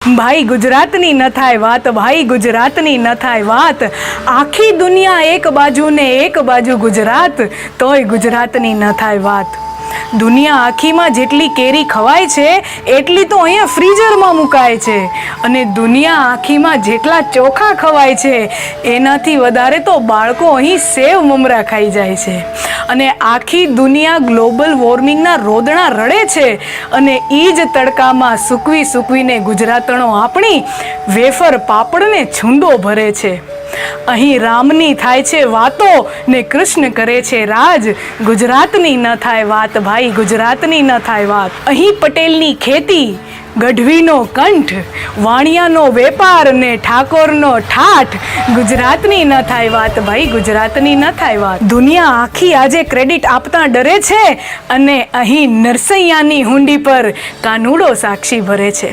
भाई गुजरातनी न थाय वात, भाई गुजरातनी न थाय वात। आखी दुनिया एक बाजू ने एक बाजू गुजरात, तोय गुजरातनी न थाय वात। दुनिया आखीमां जेटली केरी खवाय छे एटली तो अहींया फ्रीजरमां मुकाय छे, अने दुनिया आखीमां जेटला चोखा खवाय छे एनाथी वधारे तो बाळको અહીં સેવ મમરા ખાઈ જાય છે। અને આખી દુનિયા ગ્લોબલ વોર્મિંગના રોદણા રડે છે, અને ઈ જ તડકામાં સૂકવી સૂકવીને ગુજરાતણો આપણી વેફર પાપડને છૂંદો ભરે છે। અહીં રામની થાય છે વાતો ને કૃષ્ણ કરે છે રાજ, ગુજરાતની ન થાય વાત ભાઈ, ગુજરાતની ન થાય વાત। અહીં પટેલની ખેતી, ગઢવીનો કંઠ, વાણિયાનો વેપાર ને ઠાકોરનો ઠાઠ, ગુજરાતની ન થાય વાત ભાઈ, ગુજરાતની ન થાય વાત। દુનિયા આખી આજે ક્રેડિટ આપતા ડરે છે, અને અહીં નરસૈયાની હુંડી પર કાનુડો સાક્ષી ભરે છે।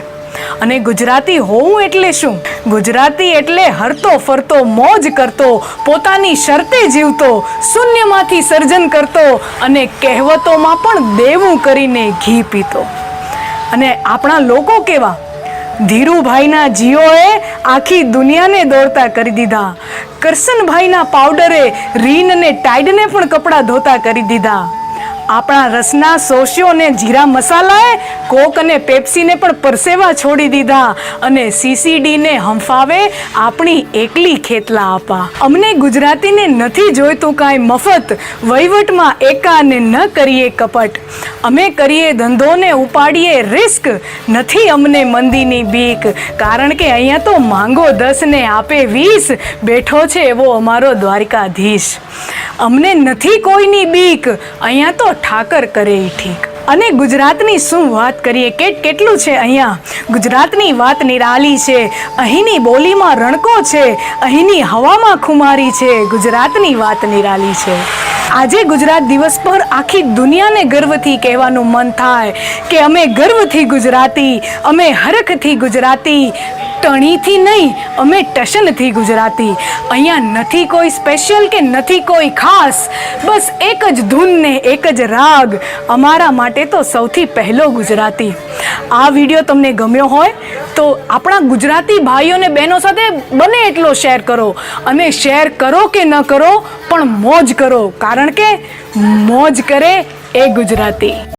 અને ગુજરાતી હોવું એટલે શું? ગુજરાતી એટલે હરતો ફરતો, મોજ કરતો, પોતાની શરતે જીવતો, શૂન્યમાંથી સર્જન કરતો, અને કહેવતોમાં પણ દેવું કરીને ઘી પીતો। અને આપણા લોકો કેવા? ધીરુભાઈના જીઓએ આખી દુનિયાને દોડતા કરી દીધા, કરસનભાઈના પાવડરે રીન અને ટાઈડને પણ કપડાં ધોતા કરી દીધા। આપણા રસના સોશિયો ને જીરા મસાલાએ કોક અને પેપ્સીને પણ પરસેવા છોડી દીધા, અને સીસીડીને હંફાવે આપણી એકલી ખેતલા આપા। અમને ગુજરાતીને નથી જોઈતું કાંઈ મફત, વહીવટમાં એકાને ન કરીએ કપટ, અમે કરીએ ધંધોને ઉપાડીએ રિસ્ક, નથી અમને મંદીની બીક, કારણ કે અહીંયા તો માંગો 10 ને આપે 20, બેઠો છે એવો અમારો દ્વારકાધીશ। અમને નથી કોઈની બીક, અહીંયા તો ઠાકર કરે ઈ ઠીક। અને ગુજરાતની શું વાત કરીએ, કેટલું છે અહીંયા। ગુજરાતની વાત નિરાલી છે, અહીંની બોલીમાં રણકો છે, અહીંની હવામાં ખુમારી છે, ગુજરાતની વાત નિરાલી છે। આજે ગુજરાત દિવસ પર આખી દુનિયાને ગર્વથી કહેવાનું મન થાય કે અમે ગર્વથી ગુજરાતી, અમે હરખથી ગુજરાતી, ટણીથી નહીં, અમે ટશનથી ગુજરાતી। અહીંયા નથી કોઈ સ્પેશિયલ કે નથી કોઈ ખાસ, બસ એક જ ધૂન ને એક જ રાગ, અમારા માટે તો સૌથી પહેલો ગુજરાતી। આ વિડીયો તમને ગમ્યો હોય તો આપણા ગુજરાતી ભાઈઓ અને બહેનો સાથે બને એટલો શેર કરો, અને શેર કરો કે ન કરો પણ મોજ કરો, કારણ કે મોજ કરે એ ગુજરાતી।